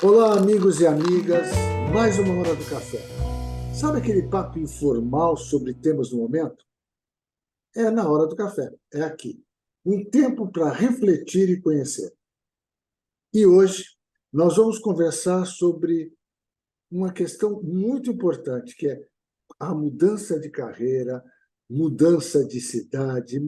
Olá, amigos e amigas, mais uma hora do café. Sabe aquele papo informal sobre temas do momento? É na hora do café, é aqui. Um tempo para refletir e conhecer. E hoje nós vamos conversar sobre uma questão muito importante, que é a mudança de carreira, mudança de cidade,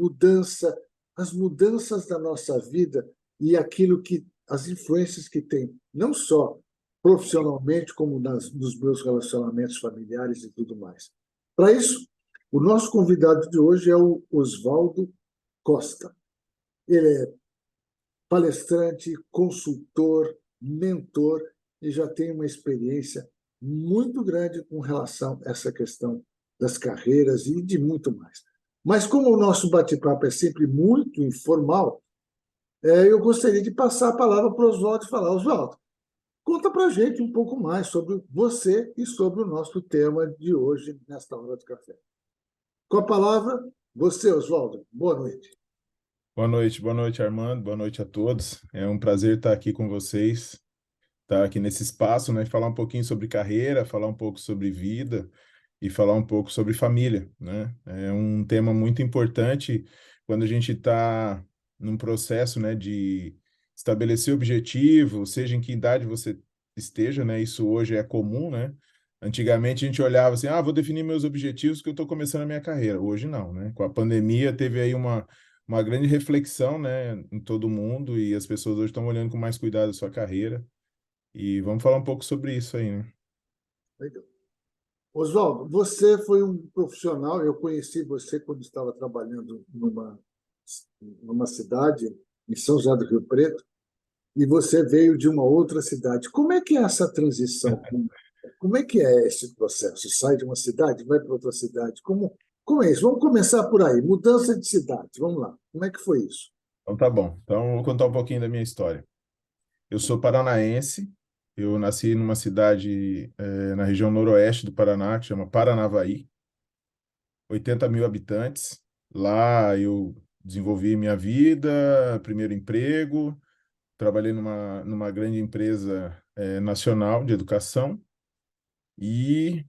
as mudanças da nossa vida e aquilo que as influências que tem, não só profissionalmente, como nos meus relacionamentos familiares e tudo mais. Para isso, o nosso convidado de hoje é o Oswaldo Costa. Ele é palestrante, consultor, mentor e já tem uma experiência muito grande com relação a essa questão das carreiras e de muito mais. Mas como o nosso bate-papo é sempre muito informal, eu gostaria de passar a palavra para o Oswaldo e falar, Oswaldo, conta para a gente um pouco mais sobre você e sobre o nosso tema de hoje, nesta hora do café. Com a palavra, você, Oswaldo. Boa noite. Boa noite, Armando. Boa noite a todos. É um prazer estar aqui com vocês, estar aqui nesse espaço, né? Falar um pouquinho sobre carreira, falar um pouco sobre vida e falar um pouco sobre família, né? É um tema muito importante quando a gente está num processo, né, de estabelecer objetivo, seja em que idade você esteja, né? Isso hoje é comum, né? Antigamente a gente olhava assim, vou definir meus objetivos que eu estou começando a minha carreira. Hoje não, né? Com a pandemia teve aí uma grande reflexão, né, em todo mundo e as pessoas hoje estão olhando com mais cuidado a sua carreira. E vamos falar um pouco sobre isso aí, né? Legal. Oswaldo, você foi um profissional, eu conheci você quando estava trabalhando numa cidade, em São José do Rio Preto, e você veio de uma outra cidade. Como é que é essa transição? Como é que é esse processo? Sai de uma cidade, vai para outra cidade? Como é isso? Vamos começar por aí. Mudança de cidade, vamos lá. Como é que foi isso? Então tá bom. Então eu vou contar um pouquinho da minha história. Eu sou paranaense, eu nasci numa cidade na região noroeste do Paraná, que chama Paranavaí, 80 mil habitantes. Lá eu desenvolvi minha vida, primeiro emprego, trabalhei numa grande empresa nacional de educação e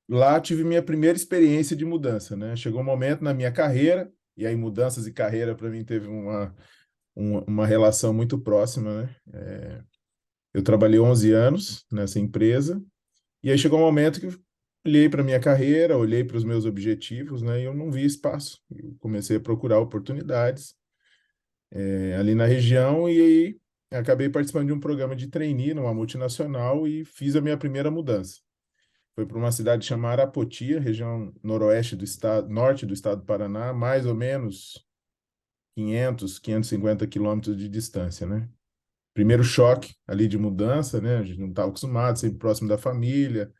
lá tive minha primeira experiência de mudança, né? Chegou um momento na minha carreira, e aí mudanças e carreira para mim teve uma relação muito próxima, né? Eu trabalhei 11 anos nessa empresa, e aí chegou um momento que eu olhei para minha carreira, olhei para os meus objetivos, né? E eu não vi espaço. Eu comecei a procurar oportunidades ali na região, e aí acabei participando de um programa de trainee numa multinacional e fiz a minha primeira mudança. Foi para uma cidade chamada Arapoti, região noroeste do estado, norte do estado do Paraná, mais ou menos 550 quilômetros de distância, né? Primeiro choque ali de mudança, né? A gente não estava acostumado, sempre próximo da família.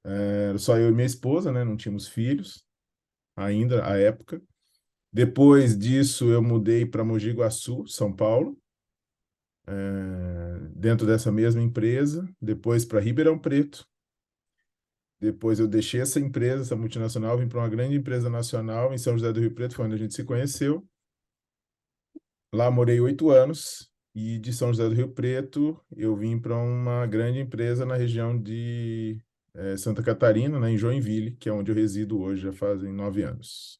Era só eu e minha esposa, né? Não tínhamos filhos ainda à época. Depois disso, eu mudei para Mogi Guaçu, São Paulo, dentro dessa mesma empresa. Depois para Ribeirão Preto. Depois eu deixei essa empresa, essa multinacional, vim para uma grande empresa nacional em São José do Rio Preto, foi onde a gente se conheceu. Lá morei 8 anos e de São José do Rio Preto eu vim para uma grande empresa na região de Santa Catarina, né, em Joinville, que é onde eu resido hoje, já fazem 9 anos.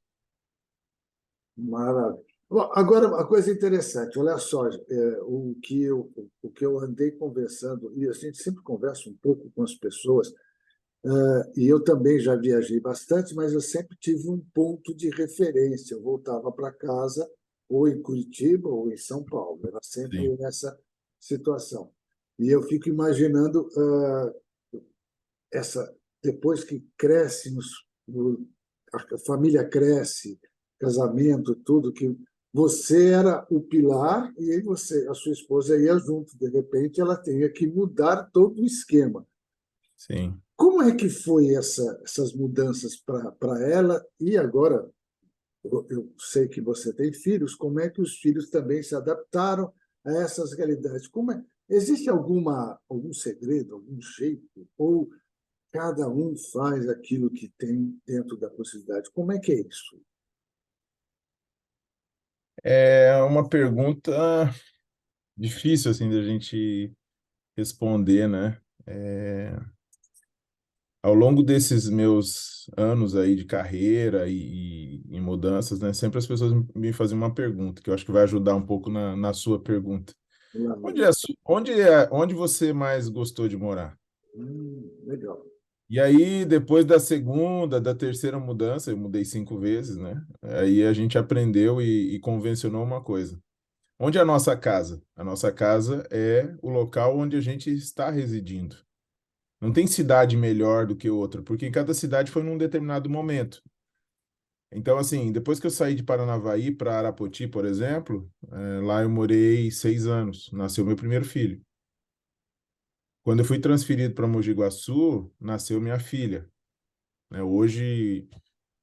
Maravilha. Bom, agora, uma coisa interessante, olha só, o que eu andei conversando, e a gente sempre conversa um pouco com as pessoas, e eu também já viajei bastante, mas eu sempre tive um ponto de referência. Eu voltava para casa ou em Curitiba ou em São Paulo. Era sempre Sim. nessa situação. E eu fico imaginando essa depois que cresce, a família cresce, casamento, tudo, que você era o pilar e aí a sua esposa ia junto. De repente, ela teria que mudar todo o esquema. Sim. Como é que foi essas mudanças para ela? E agora, eu sei que você tem filhos, como é que os filhos também se adaptaram a essas realidades? Existe algum segredo, algum jeito? Ou cada um faz aquilo que tem dentro da possibilidade? Como é que é isso? É uma pergunta difícil assim da gente responder, né? É, Ao longo desses meus anos aí de carreira e mudanças, né? Sempre as pessoas me faziam uma pergunta, que eu acho que vai ajudar um pouco na sua pergunta. Lá, Onde você mais gostou de morar? legal. E aí, depois da segunda, da terceira mudança, eu mudei 5 vezes, né? Aí a gente aprendeu e convencionou uma coisa. Onde é a nossa casa? A nossa casa é o local onde a gente está residindo. Não tem cidade melhor do que outra, porque cada cidade foi num determinado momento. Então, assim, depois que eu saí de Paranavaí para Arapoti, por exemplo, lá eu morei 6 anos. Nasceu meu primeiro filho. Quando eu fui transferido para Mogi Guaçu, nasceu minha filha, né? Hoje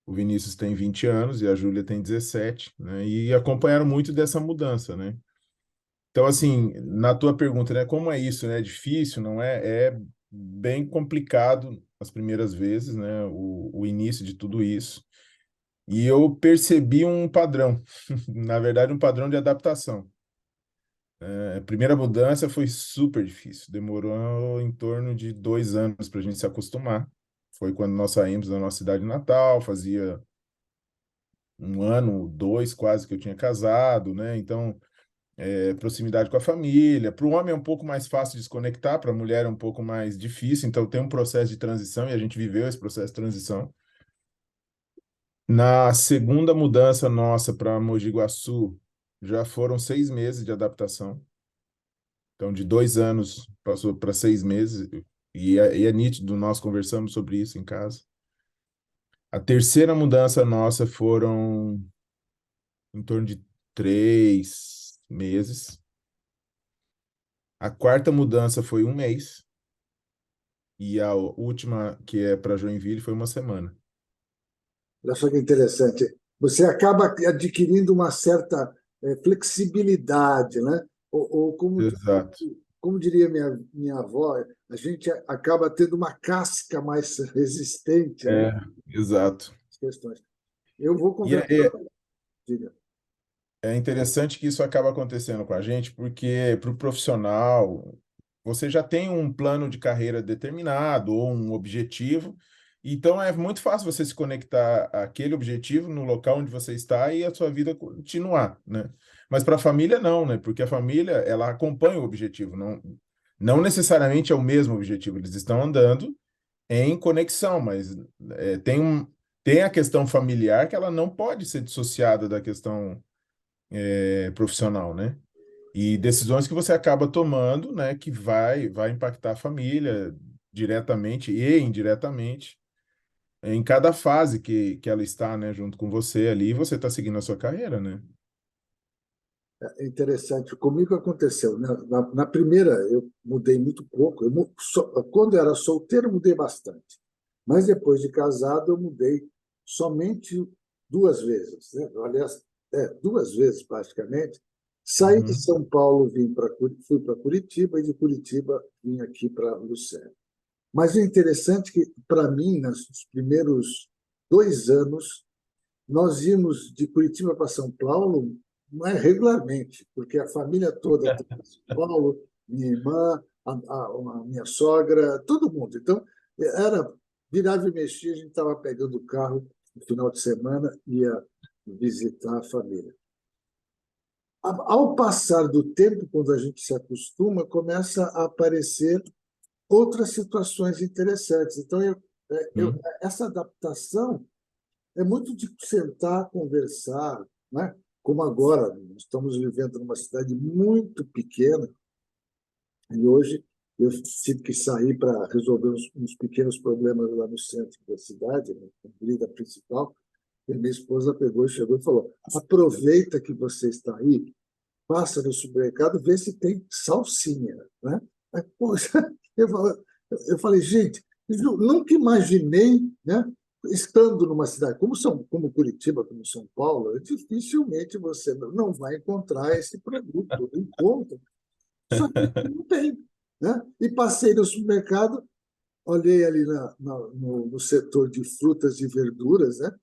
o Vinícius tem 20 anos e a Júlia tem 17, né? E acompanharam muito dessa mudança, né? Então, assim, na tua pergunta, né, como é isso, né? É difícil, não é? É bem complicado as primeiras vezes, né? O início de tudo isso. E eu percebi um padrão, na verdade, um padrão de adaptação. A primeira mudança foi super difícil, demorou em torno de 2 anos para a gente se acostumar. Foi quando nós saímos da nossa cidade natal, fazia 1 ano, 2 quase que eu tinha casado, né? Então, proximidade com a família. Para o homem é um pouco mais fácil de desconectar, para a mulher é um pouco mais difícil. Então, tem um processo de transição e a gente viveu esse processo de transição. Na segunda mudança nossa para Mogi Guaçu, já foram 6 meses de adaptação. Então, de 2 anos passou para 6 meses. E é nítido, nós conversamos sobre isso em casa. A terceira mudança nossa foram em torno de 3 meses. A quarta mudança foi 1 mês. E a última, que é para Joinville, foi uma semana. Olha só que interessante. Você acaba adquirindo uma certa flexibilidade, né? Ou Exato. como diria minha avó, a gente acaba tendo uma casca mais resistente, né? É, exato. Às questões. Eu vou E conversar. é, Diga. é interessante que isso acaba acontecendo com a gente, porque para o profissional, você já tem um plano de carreira determinado ou um objetivo, então é muito fácil você se conectar àquele objetivo no local onde você está e a sua vida continuar, né? Mas para a família não, né? Porque a família, ela acompanha o objetivo, não necessariamente é o mesmo objetivo, eles estão andando em conexão, mas tem a questão familiar que ela não pode ser dissociada da questão profissional, né? E decisões que você acaba tomando, né, que vai impactar a família diretamente e indiretamente em cada fase que ela está, né, junto com você ali, e você está seguindo a sua carreira, né? É interessante. Comigo aconteceu, né? Na primeira, eu mudei muito pouco. Quando eu era solteiro, eu mudei bastante. Mas depois de casado, eu mudei somente 2 vezes, né? Aliás, 2 vezes praticamente. Saí de Uhum. São Paulo, fui para Curitiba, e de Curitiba vim aqui para Lucélia. Mas o interessante é que, para mim, nos primeiros 2 anos, nós íamos de Curitiba para São Paulo, não é regularmente, porque a família toda está em São Paulo, minha irmã, a minha sogra, todo mundo. Então, era virava e mexia, a gente estava pegando o carro no final de semana, ia visitar a família. Ao passar do tempo, quando a gente se acostuma, começa a aparecer outras situações interessantes. Então, Hum. essa adaptação é muito de sentar, conversar, né? Como agora, estamos vivendo numa cidade muito pequena e hoje eu tive que sair para resolver uns pequenos problemas lá no centro da cidade, na avenida principal, e minha esposa pegou e chegou e falou: aproveita que você está aí, passa no supermercado, vê se tem salsinha, né? Aí, poxa, eu falei, gente, eu nunca imaginei, né? Estando numa cidade como Curitiba, como São Paulo, dificilmente você não vai encontrar esse produto. Encontra, só que não tem, né? E passei no supermercado, olhei ali no setor de frutas e verduras, né?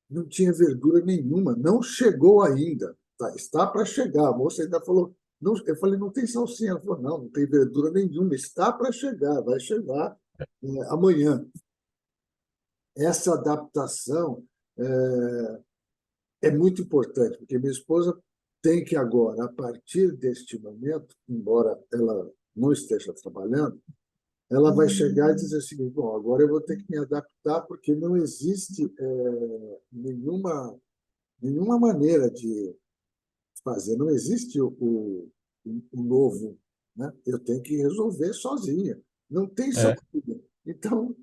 Não tinha verdura nenhuma, não chegou ainda. Tá, está para chegar. A moça ainda falou: Não, eu falei, não tem salsinha. Ela falou, não, não tem verdura nenhuma, está para chegar, vai chegar amanhã. Essa adaptação é muito importante, porque minha esposa tem que agora, a partir deste momento, embora ela não esteja trabalhando, ela vai chegar e dizer o seguinte: bom, agora eu vou ter que me adaptar, porque não existe nenhuma maneira de fazer, não existe o novo, né? Eu tenho que resolver sozinha, não tem É. salsicha. Então,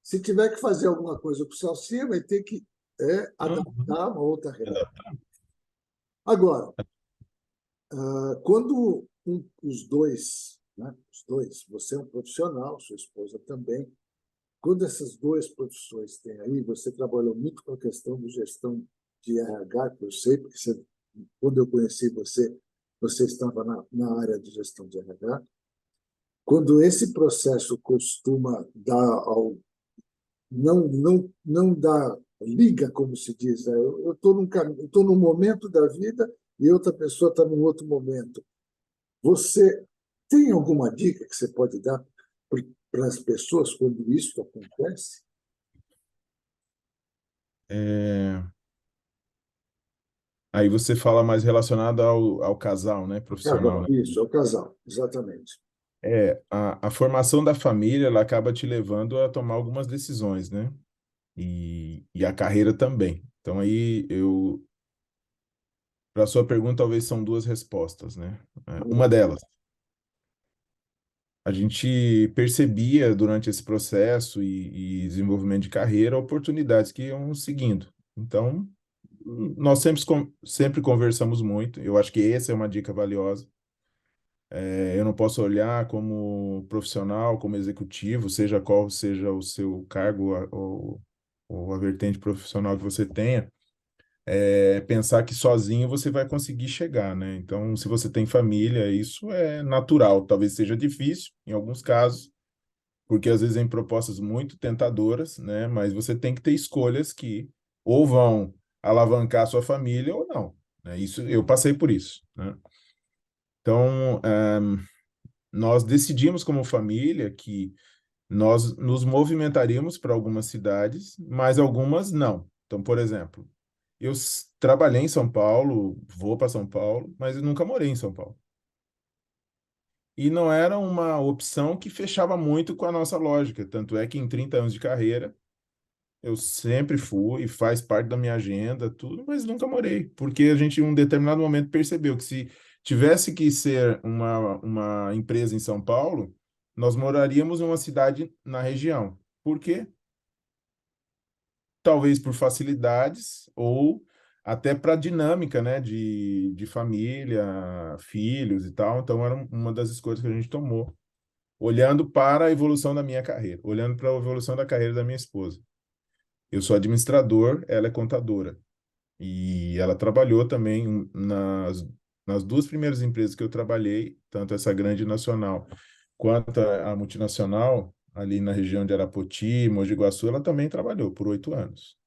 se tiver que fazer alguma coisa com salsicha, vai ter que Uhum. adaptar uma outra realidade. Agora, quando os dois, né, você é um profissional, sua esposa também, quando essas duas profissões têm aí, você trabalhou muito com a questão de gestão de RH, que eu sei, porque quando eu conheci você, você estava na área de gestão de RH. Quando esse processo costuma dar não dá liga, como se diz, né? Eu estou num momento da vida e outra pessoa está num outro momento. Você tem alguma dica que você pode dar para as pessoas quando isso acontece? É, aí você fala mais relacionado ao casal, né, O profissional, casal, né? isso, é o casal, exatamente. A formação da família, ela acaba te levando a tomar algumas decisões, né? E a carreira também. Então aí para a sua pergunta, talvez são duas respostas, né? Uma delas, a gente percebia durante esse processo e desenvolvimento de carreira oportunidades que iam seguindo. Então, nós sempre conversamos muito. Eu acho que essa é uma dica valiosa. Eu não posso olhar como profissional, como executivo, seja qual seja o seu cargo ou a vertente profissional que você tenha, pensar que sozinho você vai conseguir chegar, né? Então, se você tem família, isso é natural. Talvez seja difícil em alguns casos, porque às vezes tem propostas muito tentadoras, né? Mas você tem que ter escolhas que ou vão alavancar a sua família ou não, né? Isso, eu passei por isso, né? Então, nós decidimos como família que nós nos movimentaríamos para algumas cidades, mas algumas não. Então, por exemplo, trabalhei em São Paulo, vou para São Paulo, mas eu nunca morei em São Paulo. E não era uma opção que fechava muito com a nossa lógica. Tanto é que em 30 anos de carreira, eu sempre fui, faz parte da minha agenda, tudo, mas nunca morei. Porque a gente, em um determinado momento, percebeu que se tivesse que ser uma empresa em São Paulo, nós moraríamos em uma cidade na região. Por quê? Talvez por facilidades ou até para dinâmica, né, de família, filhos e tal. Então, era uma das escolhas que a gente tomou, olhando para a evolução da minha carreira, olhando para a evolução da carreira da minha esposa. Eu sou administrador, ela é contadora. E ela trabalhou também nas duas primeiras empresas que eu trabalhei, tanto essa grande nacional quanto a multinacional, ali na região de Arapoti, Mogi Guaçu, ela também trabalhou por 8 anos.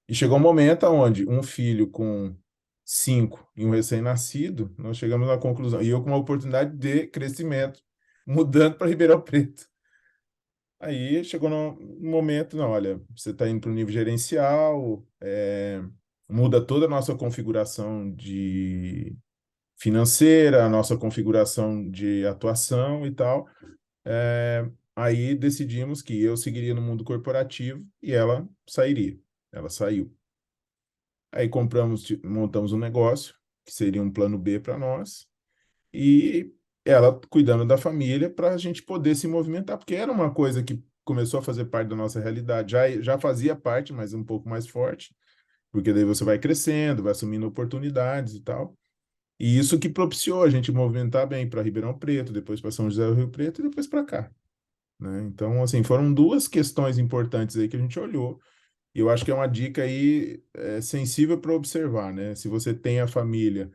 E chegou um momento onde um filho com 5 e um recém-nascido, nós chegamos à conclusão, e eu com uma oportunidade de crescimento, mudando para Ribeirão Preto. Aí chegou no momento, não, olha, você está indo para o nível gerencial, muda toda a nossa configuração de financeira, a nossa configuração de atuação e tal. Aí decidimos que eu seguiria no mundo corporativo e ela sairia. Ela saiu. Aí montamos um negócio, que seria um plano B para nós, e ela cuidando da família para a gente poder se movimentar, porque era uma coisa que começou a fazer parte da nossa realidade, já fazia parte, mas um pouco mais forte, porque daí você vai crescendo, vai assumindo oportunidades e tal. E isso que propiciou a gente movimentar bem para Ribeirão Preto, depois para São José do Rio Preto e depois para cá, né? Então, assim, foram duas questões importantes aí que a gente olhou. E eu acho que é uma dica aí sensível para observar, né? Se você tem a família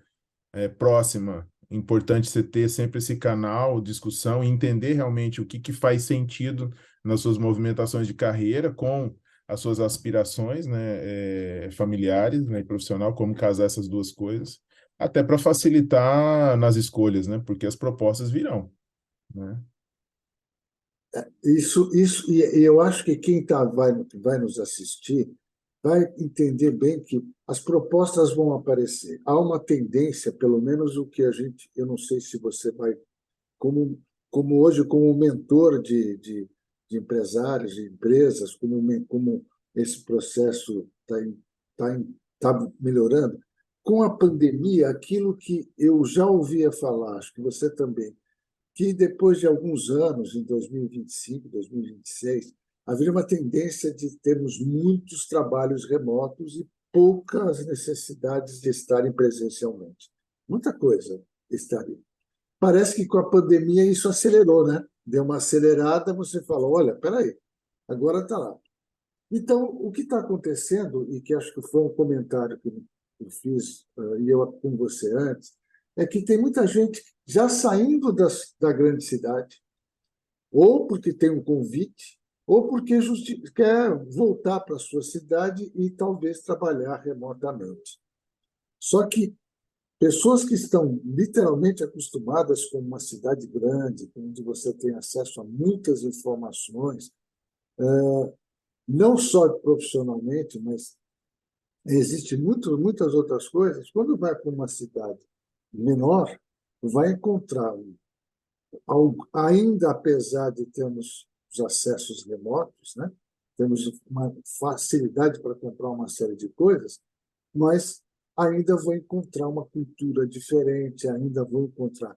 próxima, importante você ter sempre esse canal, discussão e entender realmente o que faz sentido nas suas movimentações de carreira com as suas aspirações, né, familiares, né, e profissional, como casar essas duas coisas. Até para facilitar nas escolhas, né? Porque as propostas virão, né? E eu acho que quem vai nos assistir vai entender bem que as propostas vão aparecer. Há uma tendência, pelo menos o que a gente, eu não sei se você vai, como, como hoje, como mentor de empresários, de empresas, como esse processo tá melhorando. Com a pandemia, aquilo que eu já ouvia falar, acho que você também, que depois de alguns anos, em 2025, 2026, haveria uma tendência de termos muitos trabalhos remotos e poucas necessidades de estarem presencialmente. Muita coisa estaria. Parece que com a pandemia isso acelerou, né? Deu uma acelerada, você falou, olha, peraí, agora está lá. Então, o que está acontecendo, e que acho que foi um comentário que eu fiz, e eu com você antes, é que tem muita gente já saindo da grande cidade, ou porque tem um convite, ou porque quer voltar para a sua cidade e talvez trabalhar remotamente. Só que pessoas que estão literalmente acostumadas com uma cidade grande, onde você tem acesso a muitas informações, não só profissionalmente, mas existem muitas outras coisas. Quando vai para uma cidade menor, vai encontrar, ainda apesar de termos os acessos remotos, né? Temos uma facilidade para comprar uma série de coisas, mas ainda vou encontrar uma cultura diferente, ainda vou encontrar.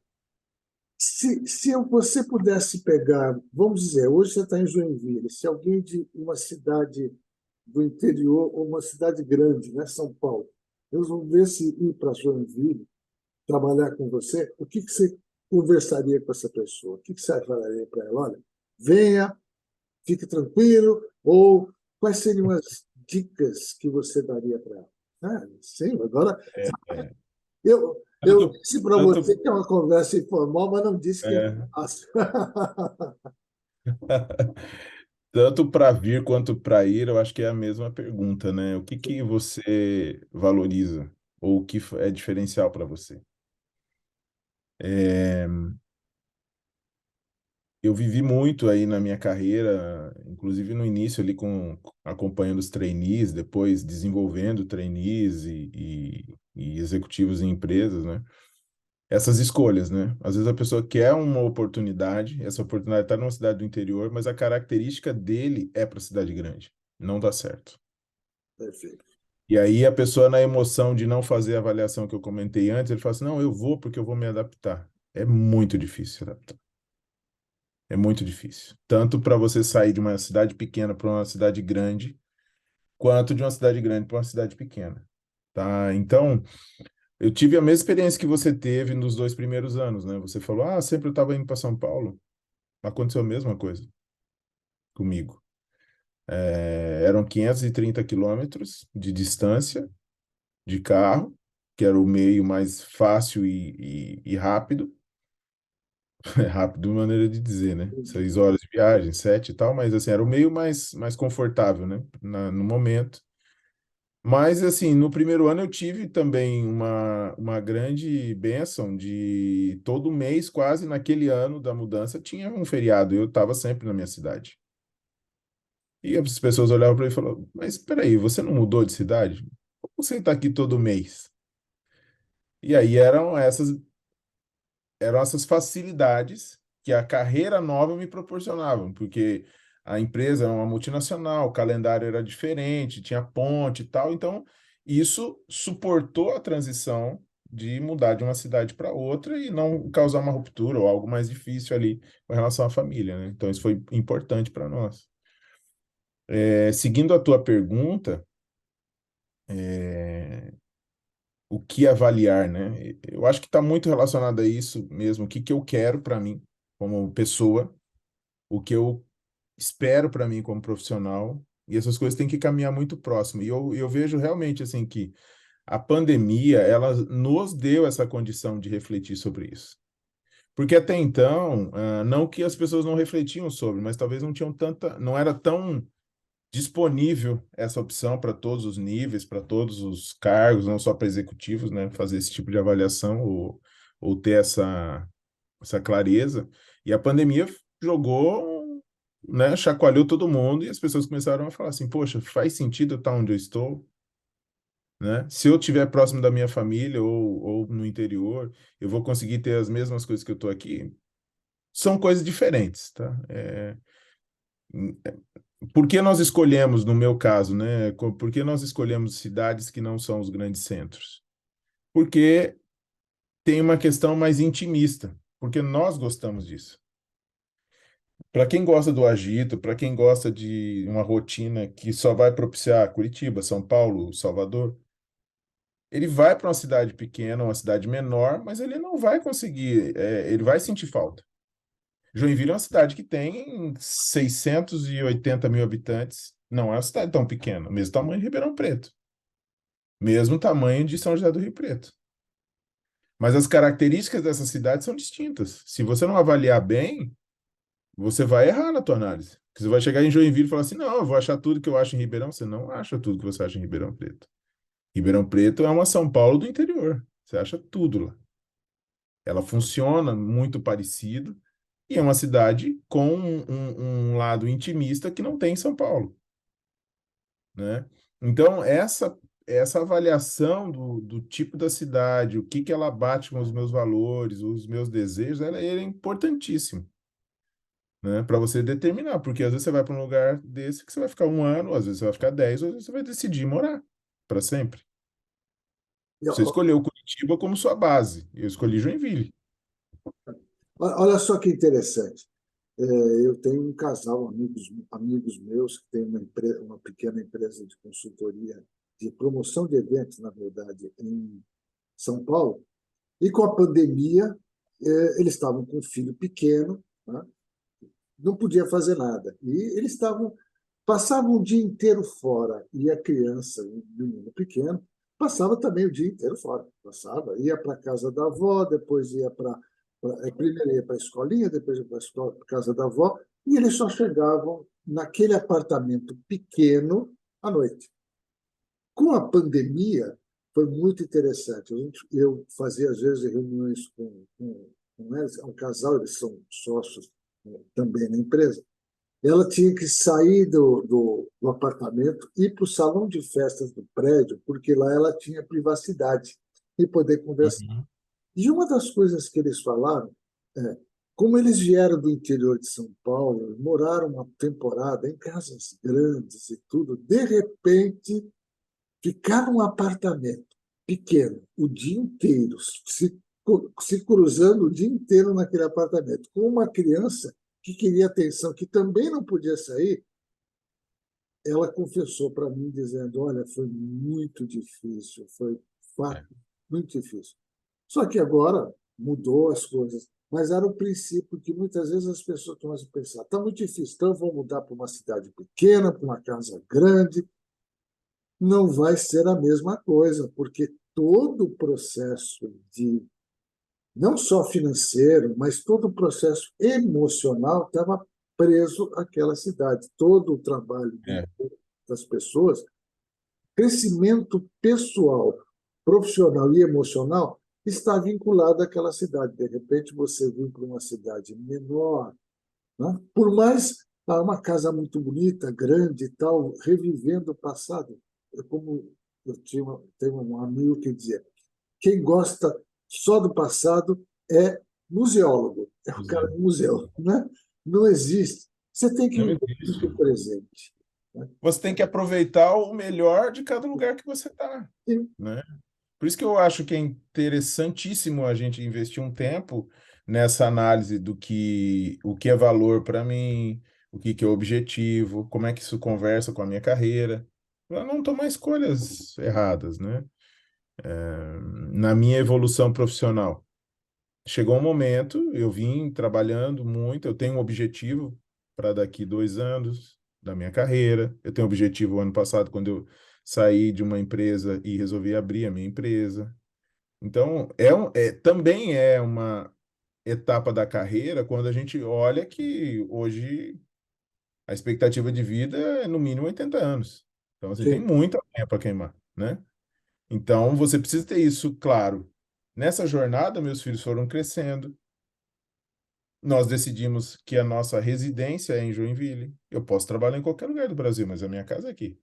Se você pudesse pegar, vamos dizer, hoje você está em Joinville, se alguém de uma cidade do interior ou uma cidade grande, né, São Paulo, resolvesse ir para Joinville, trabalhar com você, o que você conversaria com essa pessoa? O que você falaria para ela? Olha, venha, fique tranquilo, ou quais seriam as dicas que você daria para ela? Ah, sim, agora É, é. eu Tanto, disse para você tanto, que é uma conversa informal, mas não disse que é é, fácil. tanto para vir quanto para ir, eu acho que é a mesma pergunta, né? O que que você valoriza ou o que é diferencial para você? É, eu vivi muito aí na minha carreira, inclusive no início ali acompanhando os trainees, depois desenvolvendo trainees e executivos em empresas, né? Essas escolhas, né? Às vezes a pessoa quer uma oportunidade, essa oportunidade está numa cidade do interior, mas a característica dele é para a cidade grande. Não dá certo. Perfeito. E aí a pessoa, na emoção de não fazer a avaliação que eu comentei antes, ele fala assim, não, eu vou porque eu vou me adaptar. É muito difícil se adaptar. É muito difícil. Tanto para você sair de uma cidade pequena para uma cidade grande, quanto de uma cidade grande para uma cidade pequena. Tá? Então, eu tive a mesma experiência que você teve nos 2 primeiros anos, né? Você falou, ah, sempre eu estava indo para São Paulo. Aconteceu a mesma coisa comigo. Eram 530 quilômetros de distância de carro, que era o meio mais fácil e rápido. É rápido, de maneira de dizer, né? 6 horas de viagem, sete e tal, mas assim, era o meio mais confortável, né? No momento. Mas, assim, no primeiro ano eu tive também uma grande bênção de todo mês, quase naquele ano da mudança, tinha um feriado. Eu estava sempre na minha cidade. E as pessoas olhavam para mim e falavam, mas espera aí, você não mudou de cidade? Como você está aqui todo mês? E aí eram essas facilidades que a carreira nova me proporcionava, porque a empresa era uma multinacional, o calendário era diferente, tinha ponte e tal, então isso suportou a transição de mudar de uma cidade para outra e não causar uma ruptura ou algo mais difícil ali com relação à família, né? Então isso foi importante para nós. Seguindo a tua pergunta, é, o que avaliar, né? Eu acho que está muito relacionado a isso mesmo, o que que eu quero para mim como pessoa, o que eu espero para mim como profissional, e essas coisas têm que caminhar muito próximo. E eu vejo realmente assim que a pandemia, ela nos deu essa condição de refletir sobre isso. Porque até então, não que as pessoas não refletiam sobre, mas talvez não tinham tanta, não era tão disponível essa opção para todos os níveis, para todos os cargos, não só para executivos, né, fazer esse tipo de avaliação ou ter essa clareza. E a pandemia jogou, né, chacoalhou todo mundo e as pessoas começaram a falar assim, poxa, faz sentido eu estar onde eu estou, né? Se eu estiver próximo da minha família ou no interior, eu vou conseguir ter as mesmas coisas que eu estou aqui. São coisas diferentes, tá? Por que nós escolhemos, no meu caso, né? Por que nós escolhemos cidades que não são os grandes centros? Porque tem uma questão mais intimista, porque nós gostamos disso. Para quem gosta do agito, para quem gosta de uma rotina que só vai propiciar Curitiba, São Paulo, Salvador, ele vai para uma cidade pequena, uma cidade menor, mas ele não vai conseguir, ele vai sentir falta. Joinville é uma cidade que tem 680 mil habitantes, não é uma cidade tão pequena, mesmo tamanho de Ribeirão Preto, mesmo tamanho de São José do Rio Preto. Mas as características dessa cidade são distintas. Se você não avaliar bem, você vai errar na tua análise. Porque você vai chegar em Joinville e falar assim, não, eu vou achar tudo que eu acho em Ribeirão. Você não acha tudo que você acha em Ribeirão Preto. Ribeirão Preto é uma São Paulo do interior. Você acha tudo lá. Ela funciona muito parecido e é uma cidade com um lado intimista que não tem em São Paulo, né? Então, essa avaliação do tipo da cidade, o que que ela bate com os meus valores, os meus desejos, ela é importantíssima, né? Para você determinar, porque às vezes você vai para um lugar desse que você vai ficar um ano, às vezes você vai ficar 10, às vezes você vai decidir morar para sempre. E, Você ó, escolheu Curitiba como sua base, eu escolhi Joinville. olha só que interessante. Eu tenho um casal, amigos meus, que tem uma pequena empresa de consultoria, de promoção de eventos, na verdade, em São Paulo. E com a pandemia, eles estavam com um filho pequeno, né? Não podia fazer nada. E eles passavam o dia inteiro fora. E a criança, um menino pequeno, passava também o dia inteiro fora. Passava, ia para a casa da avó, depois ia primeiro ia para a escolinha, depois ia para a casa da avó, e eles só chegavam naquele apartamento pequeno à noite. Com a pandemia, foi muito interessante. Eu fazia, às vezes, reuniões com eles, é um casal, eles são sócios também na empresa. Ela tinha que sair do apartamento e ir para o salão de festas do prédio, porque lá ela tinha privacidade e poder conversar. Uhum. E uma das coisas que eles falaram é, como eles vieram do interior de São Paulo, moraram uma temporada em casas grandes e tudo, de repente ficar num apartamento pequeno o dia inteiro, se cruzando o dia inteiro naquele apartamento, com uma criança que queria atenção, que também não podia sair, ela confessou para mim, dizendo: Olha, foi muito difícil, foi É, muito difícil. Só que agora mudou as coisas, mas era o princípio que muitas vezes as pessoas começam a pensar: está muito difícil, então vou mudar para uma cidade pequena, para uma casa grande. Não vai ser a mesma coisa, porque todo o processo de, não só financeiro, mas todo o processo emocional estava preso àquela cidade. Todo o trabalho é, das pessoas, crescimento pessoal, profissional e emocional, está vinculado àquela cidade. De repente, você vem para uma cidade menor, né? Por mais uma casa muito bonita, grande e tal, revivendo o passado. Como tenho um amigo que dizia: quem gosta só do passado é museólogo, é o pois é. cara do museu, né? Não existe. Você tem que Não viver existe. o presente, né? Você tem que aproveitar o melhor de cada lugar que você está, E, né? Por isso que eu acho que é interessantíssimo a gente investir um tempo nessa análise do que o que é valor para mim, o que que é objetivo, como é que isso conversa com a minha carreira, para não tomar escolhas erradas, né? Na minha evolução profissional, chegou um momento, eu vim trabalhando muito, eu tenho um objetivo para daqui 2 anos da minha carreira, eu tenho um objetivo ano passado, quando eu saí de uma empresa e resolvi abrir a minha empresa. Então, também é uma etapa da carreira quando a gente olha que hoje a expectativa de vida é no mínimo 80 anos. Então, você tem Sim. muita lenha para queimar, né? Então, você precisa ter isso claro. Nessa jornada, meus filhos foram crescendo. Nós decidimos que a nossa residência é em Joinville. Eu posso trabalhar em qualquer lugar do Brasil, mas a minha casa é aqui.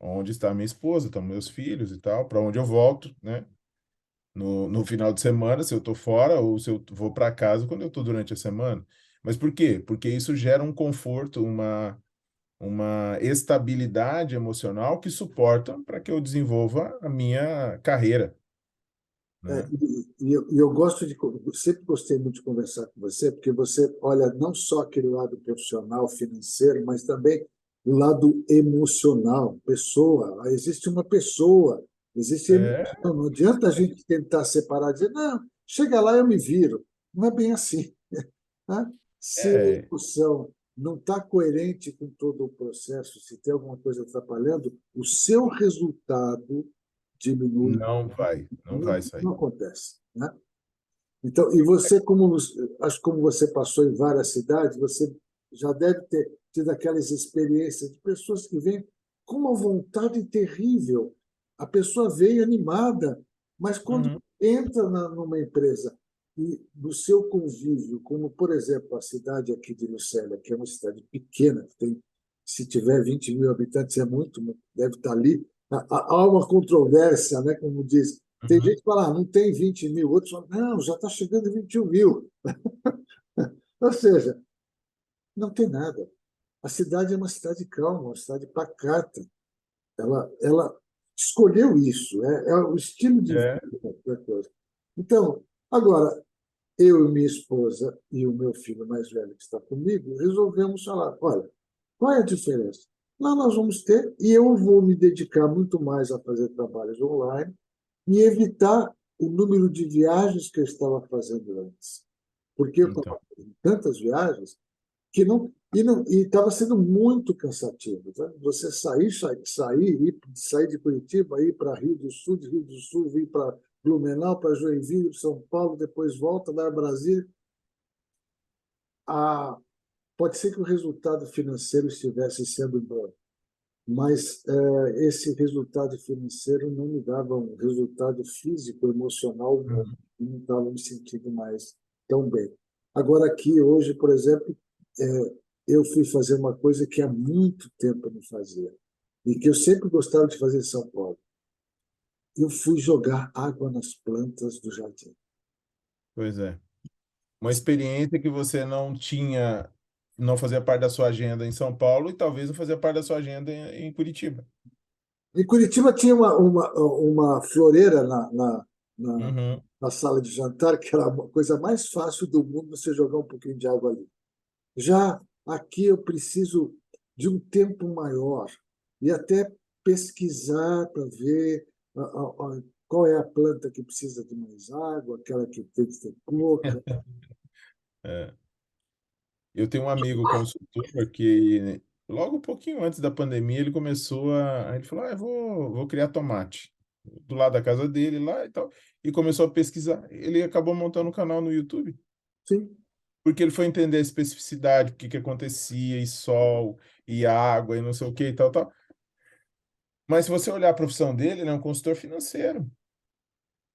Onde está minha esposa, estão meus filhos e tal, para onde eu volto, né? No final de semana, se eu estou fora, ou se eu vou para casa quando eu estou durante a semana. Mas por quê? Porque isso gera um conforto, uma estabilidade emocional que suporta para que eu desenvolva a minha carreira, né? E eu gosto sempre gostei muito de conversar com você, porque você olha não só aquele lado profissional, financeiro, mas também o lado emocional, pessoa. Existe uma pessoa, existe É, emoção. Não adianta a gente tentar separar, dizer, não, chega lá eu me viro. Não é bem assim. Né? Se a é, emoção não está coerente com todo o processo, se tem alguma coisa atrapalhando, o seu resultado diminui. não vai Não sair. acontece, né? Então, e você, acho que como você passou em várias cidades, você já deve ter tido aquelas experiências de pessoas que vêm com uma vontade terrível. A pessoa veio animada, mas quando Uhum, entra numa empresa e no seu convívio, como por exemplo a cidade aqui de Lucélia, que é uma cidade pequena, que tem, se tiver 20 mil habitantes, é muito, deve estar ali. Há uma controvérsia, né, como diz. Tem gente uhum. que fala, não tem 20 mil, outros falam, não, já está chegando em 21 mil. Ou seja, não tem nada. A cidade é uma cidade calma, uma cidade pacata. Ela escolheu isso, é o estilo de É, vida da coisa. Então, agora, eu e minha esposa e o meu filho mais velho que está comigo, resolvemos falar, olha, qual é a diferença? Lá nós vamos ter, e eu vou me dedicar muito mais a fazer trabalhos online e evitar o número de viagens que eu estava fazendo antes. Porque eu então. estava fazendo tantas viagens que não estava sendo muito cansativo. Tá? Você sair de Curitiba, ir para Rio do Sul, de Rio do Sul, vir para Blumenau, para Joinville, São Paulo, depois volta, vai a Brasília. Ah, pode ser que o resultado financeiro estivesse sendo bom, mas esse resultado financeiro não me dava um resultado físico, emocional bom. Uhum. Não estava me sentindo mais tão bem. Agora, aqui, hoje, por exemplo, eu fui fazer uma coisa que há muito tempo eu não fazia, e que eu sempre gostava de fazer em São Paulo. Eu fui jogar água nas plantas do jardim. Pois é. Uma experiência que você não tinha, não fazia parte da sua agenda em São Paulo e talvez não fazia parte da sua agenda em Curitiba. Em Curitiba tinha uma floreira na, Uhum. na sala de jantar, que era a coisa mais fácil do mundo você jogar um pouquinho de água ali. Já aqui eu preciso de um tempo maior e até pesquisar para ver qual é a planta que precisa de mais água, aquela que tem que ser pouca. É. Eu tenho um amigo consultor que, logo um pouquinho antes da pandemia, ele começou ele falou, eu vou criar tomate do lado da casa dele lá e tal, e começou a pesquisar. Ele acabou montando um canal no YouTube, Sim, porque ele foi entender a especificidade, o que que acontecia, e sol, e água, e não sei o que e tal, tal. Mas se você olhar a profissão dele, ele é um consultor financeiro. O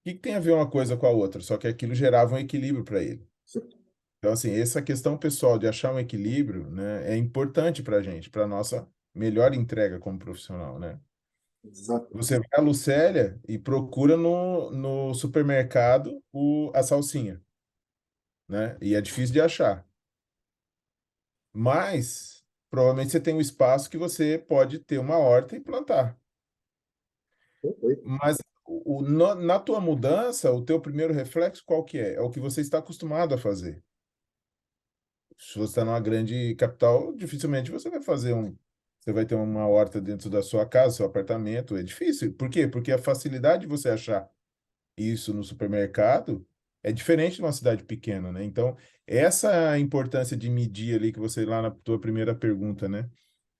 que que tem a ver uma coisa com a outra? Só que aquilo gerava um equilíbrio para ele. sim, Então, assim, essa questão pessoal de achar um equilíbrio, né, é importante para a gente, para a nossa melhor entrega como profissional, né? exato. Você vai à Lucélia e procura no supermercado a salsinha, né? E é difícil de achar. Mas, provavelmente você tem um espaço que você pode ter uma horta e plantar. Perfeito. Mas na tua mudança, o teu primeiro reflexo qual que é? É o que você está acostumado a fazer. Se você está numa grande capital, dificilmente você vai ter uma horta dentro da sua casa, seu apartamento. É difícil. Por quê? Porque a facilidade de você achar isso no supermercado é diferente de uma cidade pequena, né? Então, essa importância de medir ali que você lá na tua primeira pergunta, né?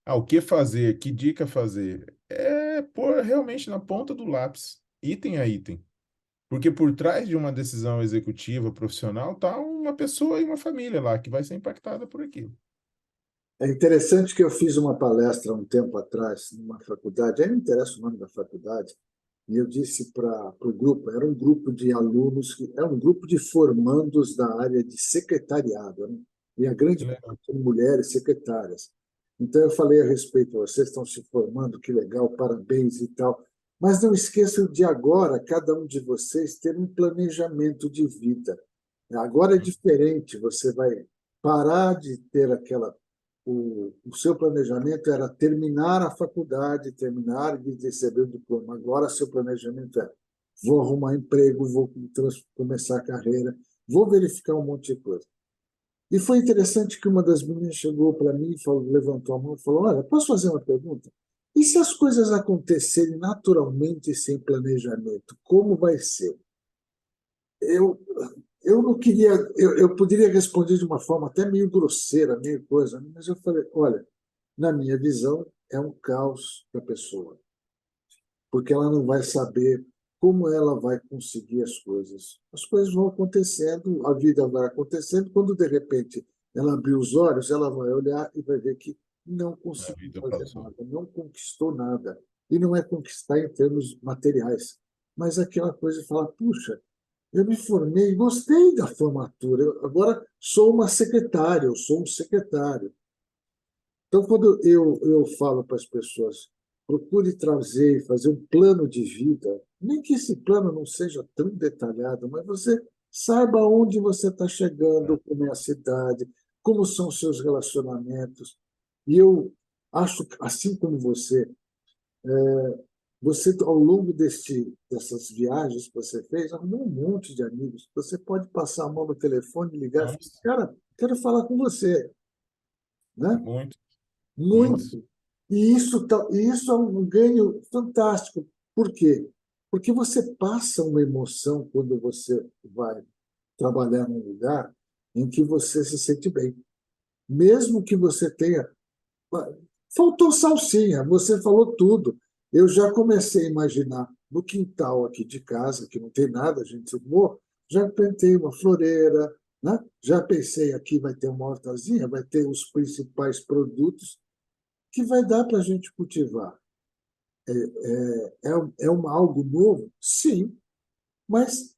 Ah, o que fazer? Que dica fazer? É pôr realmente na ponta do lápis, item a item. Porque por trás de uma decisão executiva profissional tá uma pessoa e uma família lá que vai ser impactada por aquilo. É interessante que eu fiz uma palestra há um tempo atrás, numa faculdade, aí não interessa o nome da faculdade, e eu disse para o grupo, era um grupo de alunos, era um grupo de formandos da área de secretariado, né? E a grande Que legal. parte são mulheres secretárias. Então eu falei a respeito, vocês estão se formando, que legal, parabéns e tal. Mas não esqueçam de agora, cada um de vocês ter um planejamento de vida. Agora é diferente, você vai parar de ter aquela. O seu planejamento era terminar a faculdade, terminar e receber o diploma. Agora, seu planejamento é: vou arrumar emprego, vou começar a carreira, vou verificar um monte de coisa. E foi interessante que uma das meninas chegou para mim, falou, levantou a mão e falou: Olha, posso fazer uma pergunta? E se as coisas acontecerem naturalmente sem planejamento, como vai ser? Eu, eu não queria, eu poderia responder de uma forma até meio grosseira, meio coisa, mas eu falei: Olha, na minha visão, é um caos para a pessoa, porque ela não vai saber como ela vai conseguir as coisas. As coisas vão acontecendo, a vida vai acontecendo, quando de repente ela abrir os olhos, ela vai olhar e vai ver que não A conseguiu vida fazer passou. nada, não conquistou nada. E não é conquistar em termos materiais, mas aquela coisa de falar: puxa, eu me formei, gostei da formatura, eu agora sou uma secretária, eu sou um secretário. Então, quando eu falo para as pessoas, procure trazer e fazer um plano de vida, nem que esse plano não seja tão detalhado, mas você saiba onde você está chegando, como é a cidade, como são os seus relacionamentos. E eu acho, assim como você ao longo dessas viagens que você fez, arrumou um monte de amigos. Você pode passar a mão no telefone, ligar e falar: Nossa, cara, quero falar com você, né? muito, muito. Muito. E isso é um ganho fantástico. Por quê? Porque você passa uma emoção quando você vai trabalhar num lugar em que você se sente bem. Mesmo que você tenha. Faltou salsinha, você falou tudo. Eu já comecei a imaginar no quintal aqui de casa, que não tem nada, a gente arrumou, já plantei uma floreira, né? Já pensei aqui vai ter uma hortazinha, vai ter os principais produtos que vai dar para a gente cultivar. Algo novo? Sim, mas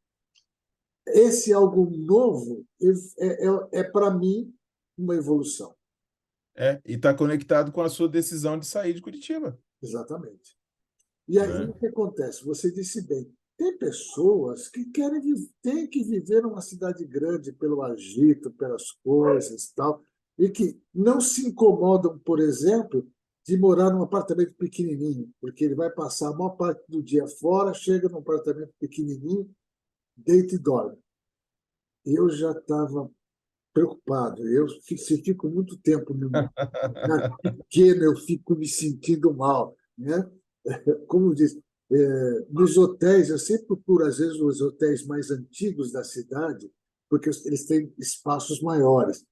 esse algo novo para mim, uma evolução. É, e está conectado com a sua decisão de sair de Curitiba, Exatamente. E aí né? o que acontece? Você disse bem, tem pessoas que têm que viver numa cidade grande pelo agito, pelas coisas e tal, e que não se incomodam, por exemplo, de morar num apartamento pequenininho, porque ele vai passar a maior parte do dia fora, chega num apartamento pequenininho, deita e dorme. Eu já estava preocupado. Se fico muito tempo num lugar pequeno, eu fico me sentindo mal, né? Como diz, nos hotéis, eu sempre procuro, às vezes, os hotéis mais antigos da cidade, porque eles têm espaços maiores.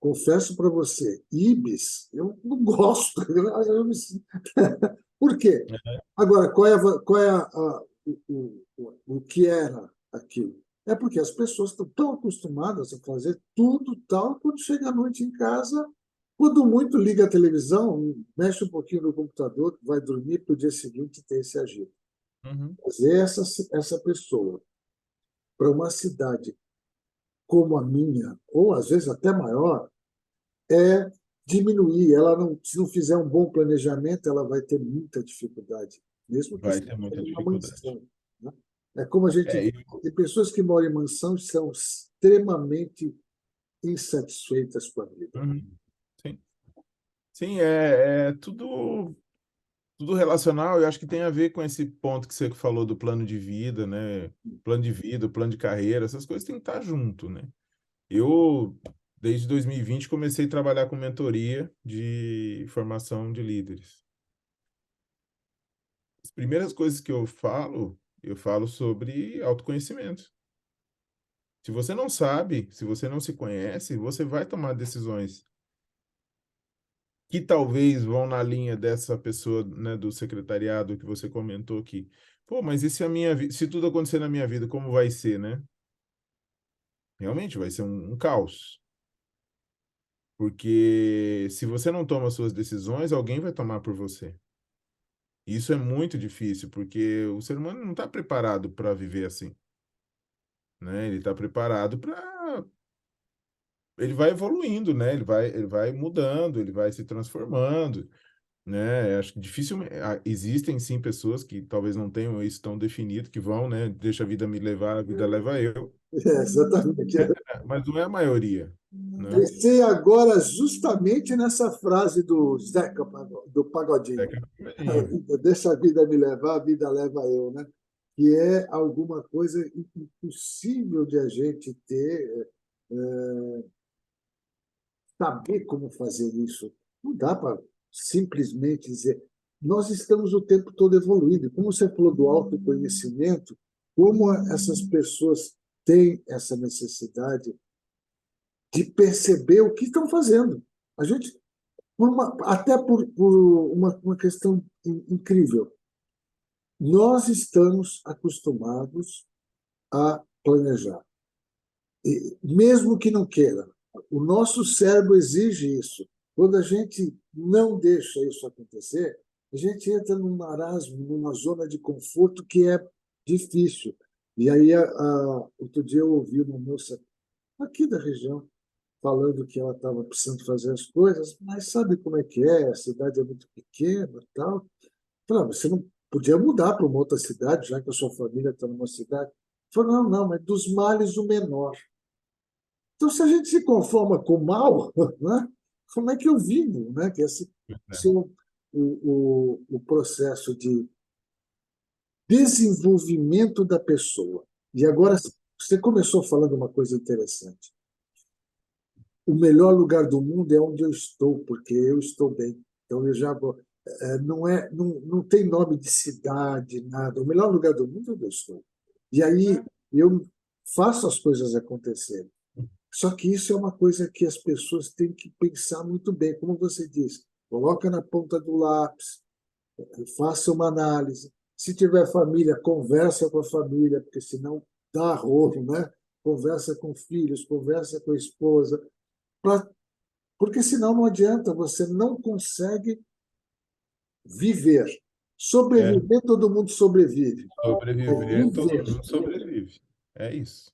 Confesso para você, Ibis, eu não gosto. Por quê? Agora, o que era aquilo? É porque as pessoas estão tão acostumadas a fazer tudo tal, quando chega à noite em casa, quando muito liga a televisão, mexe um pouquinho no computador, vai dormir para o dia seguinte ter esse agito. Uhum. Fazer essa pessoa para uma cidade como a minha, ou às vezes até maior, é diminuir. Ela não, se não fizer um bom planejamento, ela vai ter muita dificuldade, mesmo que Vai seja ter muita uma dificuldade. mansão, né? É como a gente É, vê, tem pessoas que moram em mansão e são extremamente insatisfeitas com a vida. uhum. Sim, sim, é tudo relacional. Eu acho que tem a ver com esse ponto que você falou do plano de vida, né? Plano de vida, plano de carreira, essas coisas têm que estar junto, né? Eu, desde 2020, comecei a trabalhar com mentoria de formação de líderes. As primeiras coisas que eu falo sobre autoconhecimento. Se você não sabe, se você não se conhece, você vai tomar decisões que talvez vão na linha dessa pessoa, né, do secretariado que você comentou aqui. Pô, mas e se se tudo acontecer na minha vida, como vai ser, né? Realmente vai ser um caos. Porque se você não toma suas decisões, alguém vai tomar por você. Isso é muito difícil, porque o ser humano não está preparado para viver assim, né? Ele está preparado para... Ele vai evoluindo, né? Ele vai mudando, ele vai se transformando, né? Acho que dificilmente... Existem, sim, pessoas que talvez não tenham isso tão definido, que vão, né? Deixa a vida me levar, a vida leva eu, Exatamente. mas não é a maioria, né? Pensei agora justamente nessa frase do Zeca, do É Pagodinho. que é Deixa a vida me levar, a vida leva eu, né? Que é alguma coisa impossível de a gente ter, saber como fazer isso. Não dá para simplesmente dizer. Nós estamos o tempo todo evoluindo. Como você falou do autoconhecimento, como essas pessoas têm essa necessidade de perceber o que estão fazendo. A gente, até por uma questão incrível, nós estamos acostumados a planejar. E, mesmo que não queira, o nosso cérebro exige isso. Quando a gente não deixa isso acontecer, a gente entra num marasmo, numa zona de conforto que é difícil. E aí, outro dia eu ouvi uma moça aqui da região falando que ela estava precisando fazer as coisas, mas sabe como é que é? A cidade é muito pequena, e tal. Falei, você não podia mudar para uma outra cidade, já que a sua família está numa cidade? Falei, não, não, mas dos males o menor. Então, se a gente se conforma com o mal, né, como é que eu vivo? Né? Que esse é o processo de desenvolvimento da pessoa. E agora, você começou falando uma coisa interessante. O melhor lugar do mundo é onde eu estou, porque eu estou bem. Então, eu já vou. Não tem nome de cidade, nada. O melhor lugar do mundo é onde eu estou. E aí eu faço as coisas acontecerem. Só que isso é uma coisa que as pessoas têm que pensar muito bem. Como você disse, coloca na ponta do lápis, faça uma análise. Se tiver família, conversa com a família, porque senão dá rolo, né? Conversa com filhos, conversa com a esposa, pra, porque senão não adianta, você não consegue viver. É, Sobreviver, todo mundo sobrevive. É sobreviver, todo viver, mundo sobrevive. É isso.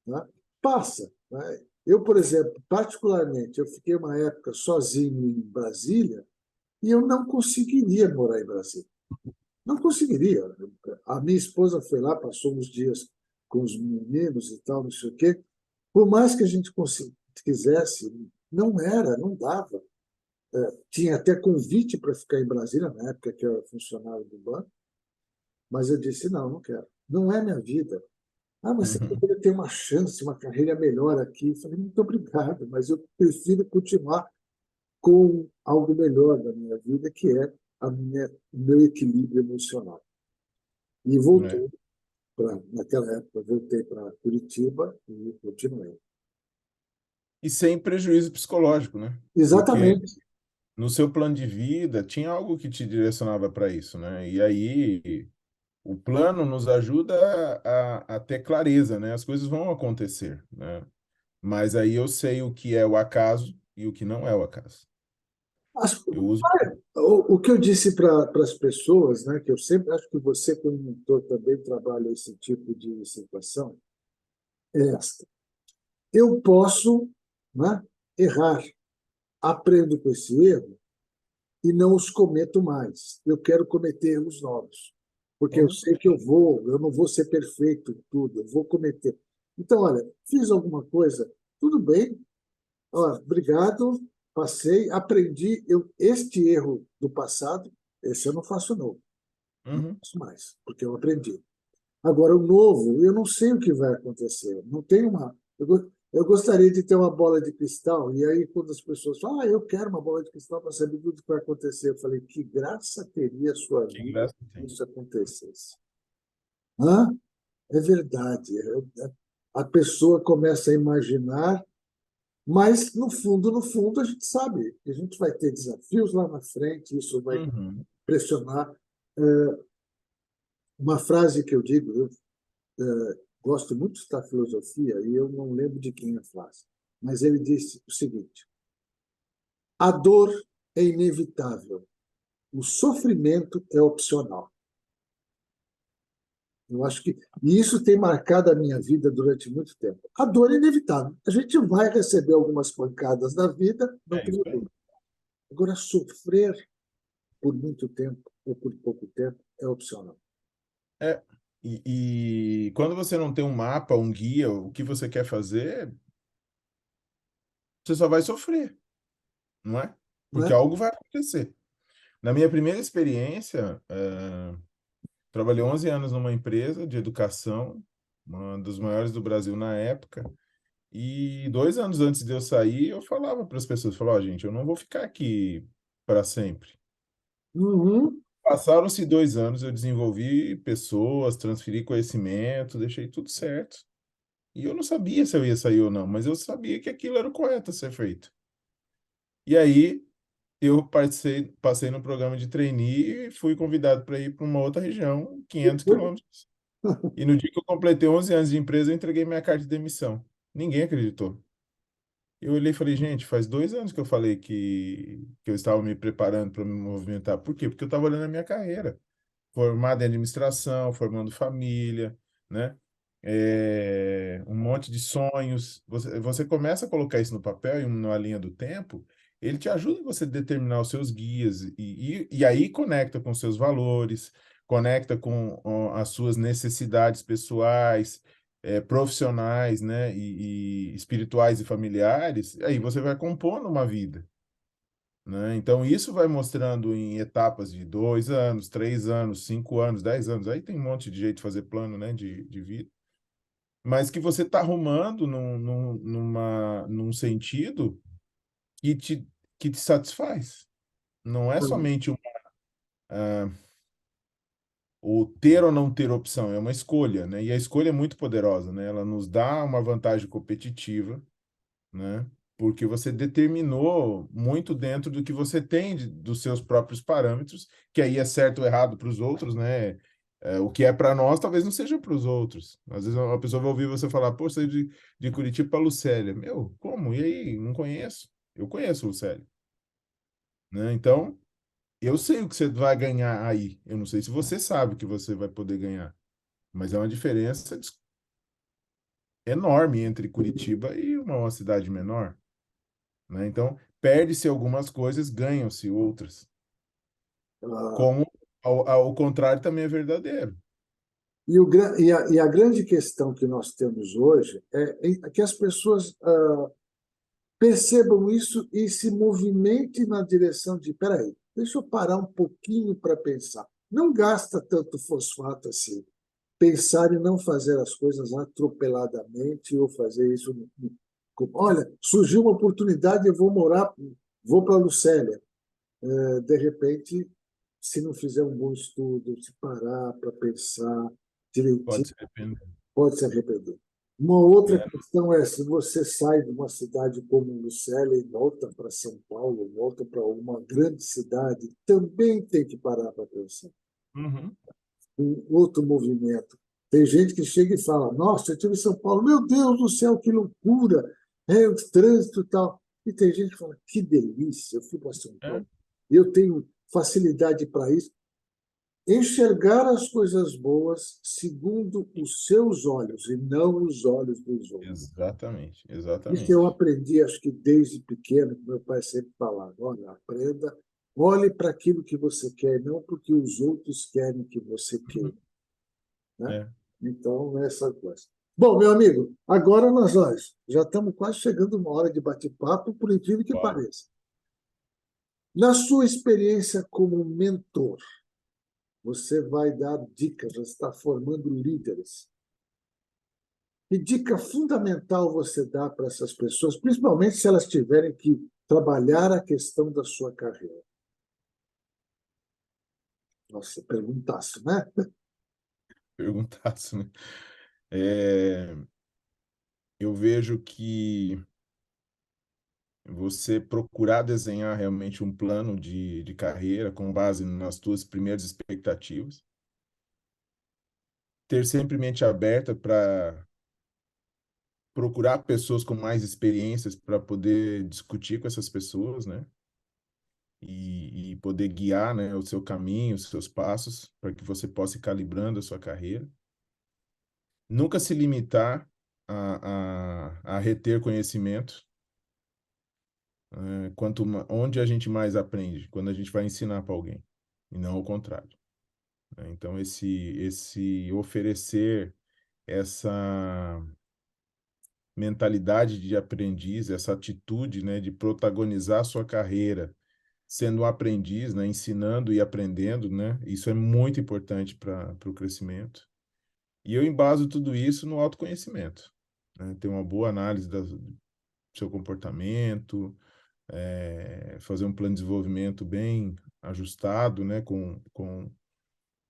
né? Passa. Né? Eu, por exemplo, particularmente, eu fiquei uma época sozinho em Brasília e eu não conseguiria morar em Brasília. Não conseguiria. A minha esposa foi lá, passou uns dias com os meninos e tal, não sei o quê. Por mais que a gente quisesse, não era, não dava. Tinha até convite para ficar em Brasília, na época que eu era funcionário do banco, mas eu disse: não, não quero. Não é minha vida. Ah, mas você Uhum. poderia ter uma chance, uma carreira melhor aqui. Eu falei: muito obrigado, mas eu prefiro continuar com algo melhor da minha vida, que é o meu equilíbrio emocional. E É. voltei naquela época, voltei para Curitiba e continuei. E sem prejuízo psicológico, né? Porque Exatamente. no seu plano de vida tinha algo que te direcionava para isso, né? E aí o plano nos ajuda a ter clareza, né? As coisas vão acontecer, né? Mas aí eu sei o que é o acaso e o que não é o acaso. As- Eu uso. o que eu disse para as pessoas, né, que eu sempre acho que você, como mentor, também trabalha esse tipo de situação, é esta. Eu posso, né, errar, aprendo com esse erro e não os cometo mais. Eu quero cometer erros novos, porque eu Uhum. sei que eu não vou ser perfeito em tudo, eu vou cometer. Então, olha, fiz alguma coisa, tudo bem, ó, obrigado, passei, aprendi. Este erro do passado, esse eu não faço novo, não Uhum. faço mais, porque eu aprendi. Agora, o novo, eu não sei o que vai acontecer. Não tem uma. Eu gostaria de ter uma bola de cristal, e aí, quando as pessoas falam, eu quero uma bola de cristal para saber tudo o que vai acontecer, eu falei, que graça teria a sua Que vida graça se tem. isso acontecesse. Hã? É verdade. A pessoa começa a imaginar, mas, no fundo, a gente sabe que a gente vai ter desafios lá na frente, isso vai Uhum. pressionar. Uma frase que eu digo, gosto muito da filosofia e eu não lembro de quem é a frase, mas ele disse o seguinte: A dor é inevitável. O sofrimento é opcional. Eu acho que e isso tem marcado a minha vida durante muito tempo. A dor é inevitável. A gente vai receber algumas pancadas na vida, não É isso tem aí. jeito. Agora, sofrer por muito tempo ou por pouco tempo é opcional. É. E quando você não tem um mapa, um guia, o que você quer fazer, você só vai sofrer, não é? Porque Né? algo vai acontecer. Na minha primeira experiência, trabalhei 11 anos numa empresa de educação, uma das maiores do Brasil na época, e 2 anos antes de eu sair, eu falava para as pessoas, falava, ó, gente, eu não vou ficar aqui para sempre. Uhum. Passaram-se 2 anos, eu desenvolvi pessoas, transferi conhecimento, deixei tudo certo. E eu não sabia se eu ia sair ou não, mas eu sabia que aquilo era o correto a ser feito. E aí eu passei no programa de trainee e fui convidado para ir para uma outra região, 500 quilômetros. E no dia que eu completei 11 anos de empresa, eu entreguei minha carta de demissão. Ninguém acreditou. Eu olhei e falei, gente, faz 2 anos que eu falei que eu estava me preparando para me movimentar. Por quê? Porque eu estava olhando a minha carreira. Formado em administração, formando família, né? Um monte de sonhos. Você começa a colocar isso no papel e numa linha do tempo, ele te ajuda você a determinar os seus guias e aí conecta com seus valores, conecta com ó, as suas necessidades pessoais, profissionais, né? E espirituais e familiares. Aí você vai compondo uma vida, né? Então, isso vai mostrando em etapas de 2 anos, 3 anos, 5 anos, 10 anos. Aí tem um monte de jeito de fazer plano, né, de vida. Mas que você está arrumando num sentido que te, que te satisfaz. Não é somente o ter ou não ter opção, é uma escolha, né? E a escolha é muito poderosa, né? Ela nos dá uma vantagem competitiva, né? Porque você determinou muito dentro do que você tem dos seus próprios parâmetros, que aí é certo ou errado para os outros, né? O que é para nós talvez não seja para os outros. Às vezes uma pessoa vai ouvir você falar, pô, saí de Curitiba para Lucélia. Meu, como? E aí? Não conheço. Eu conheço Lucélia, né? Então, eu sei o que você vai ganhar aí. Eu não sei se você sabe o que você vai poder ganhar, mas é uma diferença enorme entre Curitiba e uma cidade menor, né? Então, perde-se algumas coisas, ganham-se outras. Ah, Como ao contrário também é verdadeiro. e a grande questão que nós temos hoje é que as pessoas percebam isso e se movimentem na direção de, peraí, deixa eu parar um pouquinho para pensar. Não gasta tanto fosfato assim. Pensar em não fazer as coisas atropeladamente ou fazer isso. Olha, surgiu uma oportunidade, eu vou morar, vou para a Lucélia. De repente, se não fizer um bom estudo, se parar para pensar Pode direitinho, se arrepender. pode se arrepender. Uma outra É. questão é, se você sai de uma cidade como Lucélia e volta para São Paulo, volta para uma grande cidade, também tem que parar para pensar. Uhum. Um outro movimento. Tem gente que chega e fala: Nossa, eu estive em São Paulo, meu Deus do céu, que loucura, o trânsito e tal. E tem gente que fala: Que delícia, eu fui para São É. Paulo. Eu tenho facilidade para isso. Enxergar as coisas boas segundo os seus olhos e não os olhos dos outros. Exatamente, Isso eu exatamente. aprendi, acho que desde pequeno, que meu pai sempre falava: Olha, aprenda, olhe para aquilo que você quer, não porque os outros querem que você queira, Uhum. né? É. Então, essa coisa. Bom, meu amigo, agora nós já estamos quase chegando uma hora de bate-papo, por incrível que Uau. pareça. Na sua experiência como mentor, você vai dar dicas, você está formando líderes. Que dica fundamental você dá para essas pessoas, principalmente se elas tiverem que trabalhar a questão da sua carreira? Nossa, perguntasse, né? Perguntasse, né? É, eu vejo que você procurar desenhar realmente um plano de carreira com base nas tuas primeiras expectativas, ter sempre mente aberta para procurar pessoas com mais experiências para poder discutir com essas pessoas, né? e poder guiar, né, o seu caminho, os seus passos, para que você possa ir calibrando a sua carreira. Nunca se limitar a reter conhecimento. Onde a gente mais aprende? Quando a gente vai ensinar para alguém, e não ao contrário, né? Então, esse oferecer essa mentalidade de aprendiz, essa atitude, né, de protagonizar a sua carreira sendo um aprendiz, né, ensinando e aprendendo, né, isso é muito importante para o crescimento. E eu embaso tudo isso no autoconhecimento, né, ter uma boa análise do seu comportamento, fazer um plano de desenvolvimento bem ajustado, né, com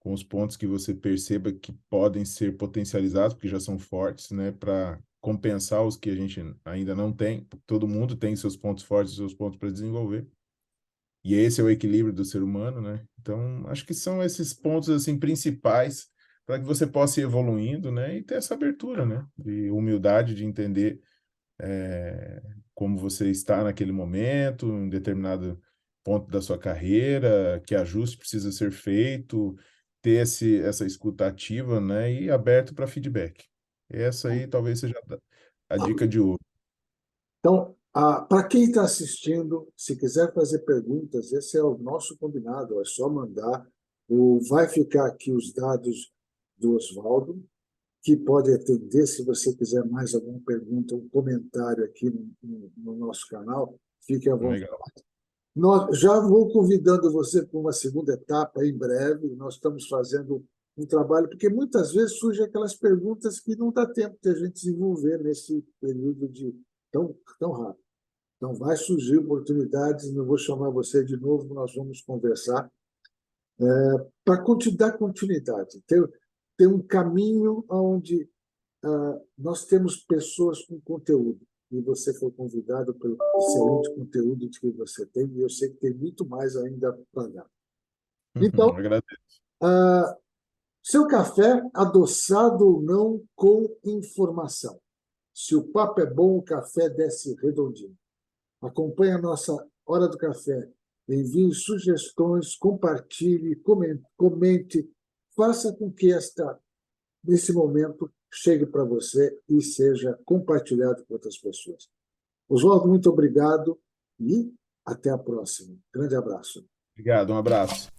os pontos que você perceba que podem ser potencializados, porque já são fortes, né, para compensar os que a gente ainda não tem. Todo mundo tem seus pontos fortes, seus pontos para desenvolver. E esse é o equilíbrio do ser humano, né? Então, acho que são esses pontos assim principais para que você possa ir evoluindo, né, e ter essa abertura, né, de humildade, de entender como você está naquele momento, em determinado ponto da sua carreira, que ajuste precisa ser feito, ter essa escuta ativa, né, e aberto para feedback. Essa aí talvez seja a dica de ouro. Então, para quem está assistindo, se quiser fazer perguntas, esse é o nosso combinado, é só mandar. Vai ficar aqui os dados do Oswaldo, que pode atender se você quiser mais alguma pergunta, um comentário aqui no nosso canal, fique à vontade. Legal. Já vou convidando você para uma segunda etapa em breve. Nós estamos fazendo um trabalho, porque muitas vezes surgem aquelas perguntas que não dá tempo de a gente desenvolver nesse período tão rápido. Então, vai surgir oportunidades, eu vou chamar você de novo, nós vamos conversar para dar continuidade, ter um caminho onde nós temos pessoas com conteúdo, e você foi convidado pelo excelente conteúdo que você tem, e eu sei que tem muito mais ainda para dar. Então, Agradeço. seu café, adoçado ou não, com informação. Se o papo é bom, o café desce redondinho. Acompanhe a nossa Hora do Café. Envie sugestões, compartilhe, comente. Faça com que nesse momento chegue para você e seja compartilhado com outras pessoas. Oswaldo, muito obrigado e até a próxima. Grande abraço. Obrigado, um abraço.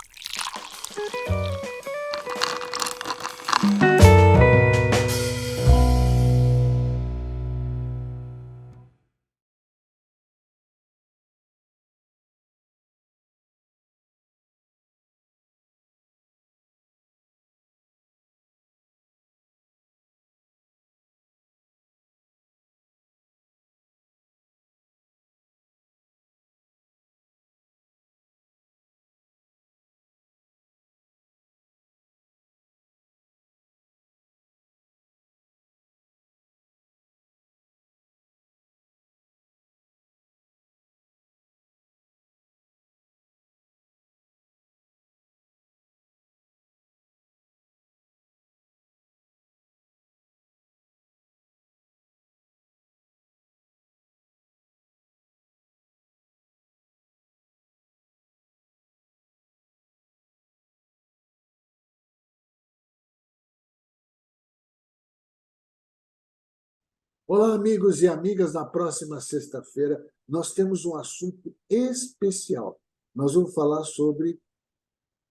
Olá, amigos e amigas. Na próxima sexta-feira, nós temos um assunto especial. Nós vamos falar sobre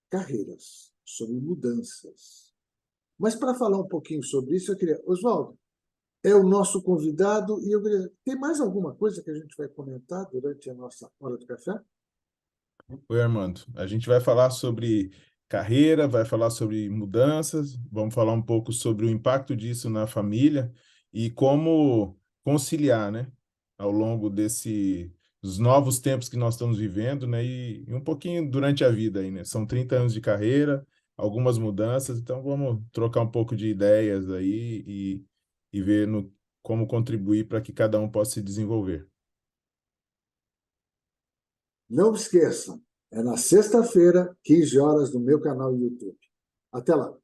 carreiras, sobre mudanças. Mas para falar um pouquinho sobre isso, eu queria. Oswaldo, é o nosso convidado e eu queria. Tem mais alguma coisa que a gente vai comentar durante a nossa hora do café? Oi, Armando. A gente vai falar sobre carreira, vai falar sobre mudanças, vamos falar um pouco sobre o impacto disso na família e como conciliar, né, ao longo dos novos tempos que nós estamos vivendo, né, e um pouquinho durante a vida aí, né? São 30 anos de carreira, algumas mudanças, então vamos trocar um pouco de ideias aí e ver como contribuir para que cada um possa se desenvolver. Não esqueçam, é na sexta-feira, 15 horas, no meu canal do YouTube. Até lá.